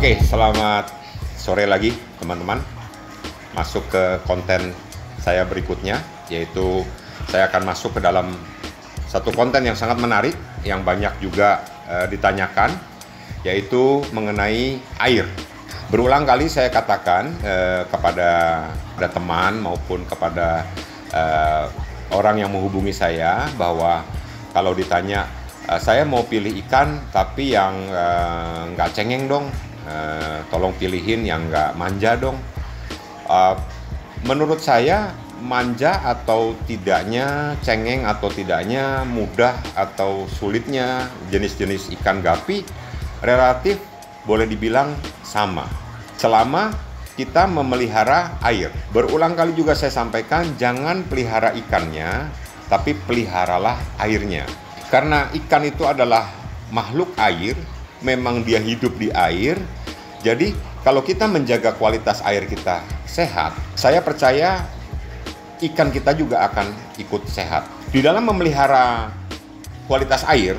Oke, selamat sore lagi teman-teman. Masuk ke konten saya berikutnya, yaitu saya akan masuk ke dalam satu konten yang sangat menarik, yang banyak juga ditanyakan, yaitu mengenai air. Berulang kali saya katakan kepada teman maupun kepada orang yang menghubungi saya bahwa kalau ditanya, saya mau pilih ikan tapi yang nggak cengeng dong, tolong pilihin yang nggak manja dong. Menurut saya manja atau tidaknya, cengeng atau tidaknya, mudah atau sulitnya jenis-jenis ikan gapi relatif boleh dibilang sama selama kita memelihara air. Berulang kali juga saya sampaikan, jangan pelihara ikannya, tapi peliharalah airnya. Karena ikan itu adalah makhluk air, memang dia hidup di air. Jadi kalau kita menjaga kualitas air kita sehat, saya percaya ikan kita juga akan ikut sehat. Di dalam memelihara kualitas air,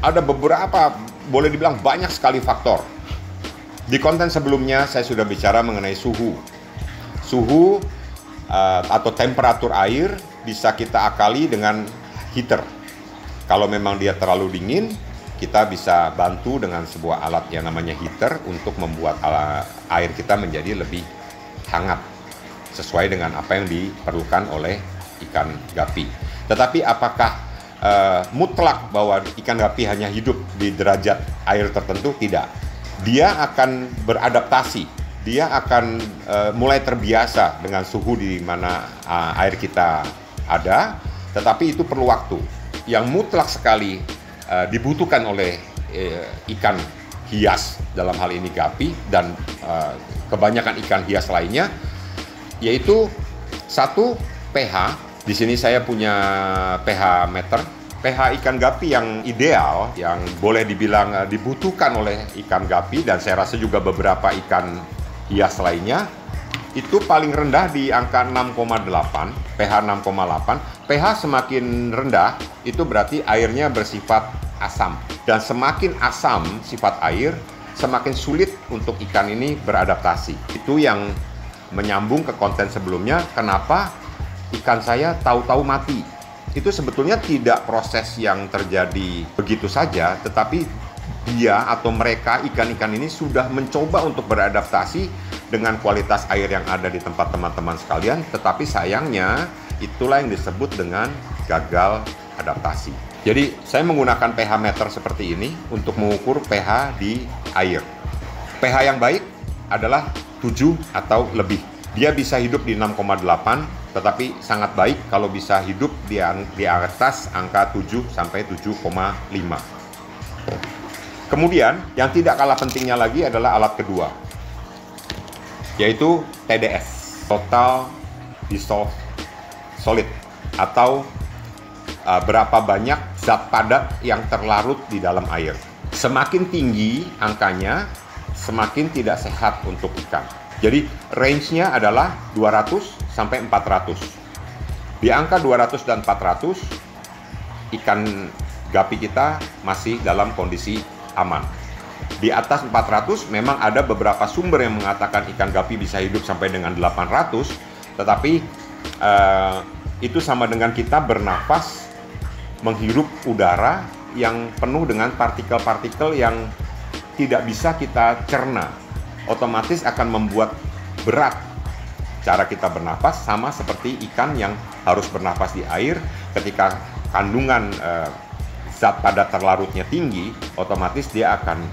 ada beberapa, boleh dibilang banyak sekali faktor. Di konten sebelumnya saya sudah bicara mengenai suhu. Suhu atau temperatur air bisa kita akali dengan heater. Kalau memang dia terlalu dingin, kita bisa bantu dengan sebuah alat yang namanya heater untuk membuat air kita menjadi lebih hangat sesuai dengan apa yang diperlukan oleh ikan gapi. Tetapi apakah mutlak bahwa ikan gapi hanya hidup di derajat air tertentu? Tidak. Dia akan beradaptasi, dia akan mulai terbiasa dengan suhu di mana air kita ada, tetapi itu perlu waktu. Yang mutlak sekali dibutuhkan oleh ikan hias, dalam hal ini gapi, dan kebanyakan ikan hias lainnya, yaitu satu, pH. Di sini saya punya pH meter. pH ikan gapi yang ideal, yang boleh dibilang dibutuhkan oleh ikan gapi, dan saya rasa juga beberapa ikan hias lainnya, itu paling rendah di angka 6,8, pH 6,8. pH semakin rendah, itu berarti airnya bersifat asam. Dan semakin asam sifat air, semakin sulit untuk ikan ini beradaptasi. Itu yang menyambung ke konten sebelumnya, kenapa ikan saya tahu-tahu mati. Itu sebetulnya tidak proses yang terjadi begitu saja, tetapi dia atau mereka, ikan-ikan ini sudah mencoba untuk beradaptasi dengan kualitas air yang ada di tempat teman-teman sekalian, tetapi sayangnya itulah yang disebut dengan gagal adaptasi. Jadi saya menggunakan pH meter seperti ini untuk mengukur pH di air. pH yang baik adalah 7 atau lebih. Dia bisa hidup di 6,8, tetapi sangat baik kalau bisa hidup di atas angka 7 sampai 7,5. Kemudian yang tidak kalah pentingnya lagi adalah alat kedua, yaitu TDS, Total Dissolved Solid, atau berapa banyak zat padat yang terlarut di dalam air. Semakin tinggi angkanya, semakin tidak sehat untuk ikan. Jadi range-nya adalah 200 sampai 400. Di angka 200 dan 400, ikan gapi kita masih dalam kondisi aman. Di atas 400 memang ada beberapa sumber yang mengatakan ikan gapi bisa hidup sampai dengan 800, tetapi itu sama dengan kita bernafas menghirup udara yang penuh dengan partikel-partikel yang tidak bisa kita cerna. Otomatis akan membuat berat cara kita bernafas, sama seperti ikan yang harus bernafas di air. Ketika kandungan zat padat terlarutnya tinggi, otomatis dia akan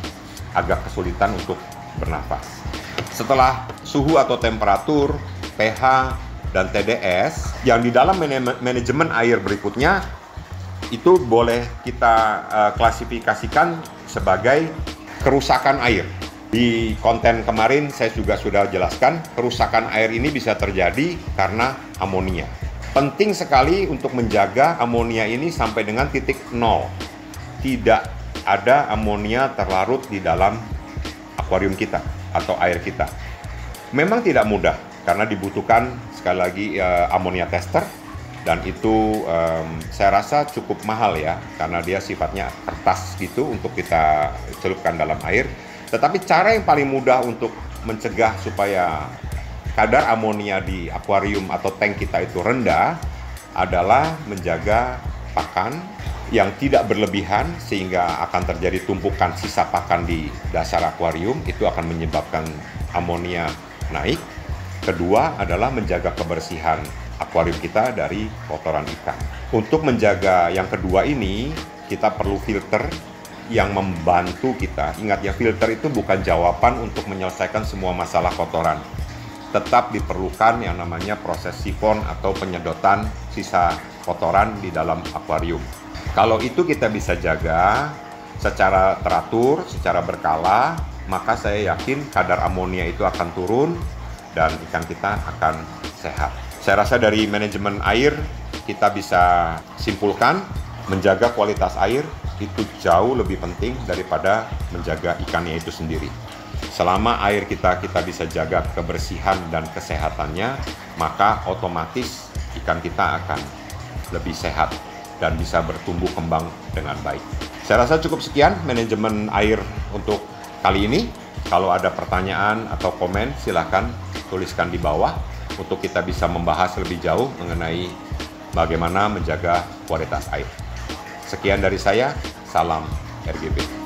agak kesulitan untuk bernafas. Setelah suhu atau temperatur, pH, dan TDS, yang di dalam manajemen air berikutnya itu boleh kita klasifikasikan sebagai kerusakan air. Di konten kemarin saya juga sudah jelaskan, kerusakan air ini bisa terjadi karena amonia. Penting sekali untuk menjaga amonia ini sampai dengan titik 0. Tidak ada amonia terlarut di dalam akuarium kita atau air kita. Memang tidak mudah karena dibutuhkan sekali lagi amonia tester, dan itu saya rasa cukup mahal ya, karena dia sifatnya kertas gitu untuk kita celupkan dalam air. Tetapi cara yang paling mudah untuk mencegah supaya kadar amonia di akuarium atau tank kita itu rendah adalah menjaga pakan yang tidak berlebihan sehingga akan terjadi tumpukan sisa pakan di dasar akuarium, itu akan menyebabkan amonia naik. Kedua adalah menjaga kebersihan akuarium kita dari kotoran ikan. Untuk menjaga yang kedua ini, kita perlu filter yang membantu kita. Ingat ya, filter itu bukan jawaban untuk menyelesaikan semua masalah kotoran. Tetap diperlukan yang namanya proses sifon atau penyedotan sisa kotoran di dalam akuarium. Kalau itu kita bisa jaga secara teratur, secara berkala, maka saya yakin kadar amonia itu akan turun dan ikan kita akan sehat. Saya rasa dari manajemen air kita bisa simpulkan menjaga kualitas air itu jauh lebih penting daripada menjaga ikannya itu sendiri. Selama air kita bisa jaga kebersihan dan kesehatannya, maka otomatis ikan kita akan lebih sehat dan bisa bertumbuh kembang dengan baik. Saya rasa cukup sekian manajemen air untuk kali ini. Kalau ada pertanyaan atau komen, silakan tuliskan di bawah untuk kita bisa membahas lebih jauh mengenai bagaimana menjaga kualitas air. Sekian dari saya, salam RGB.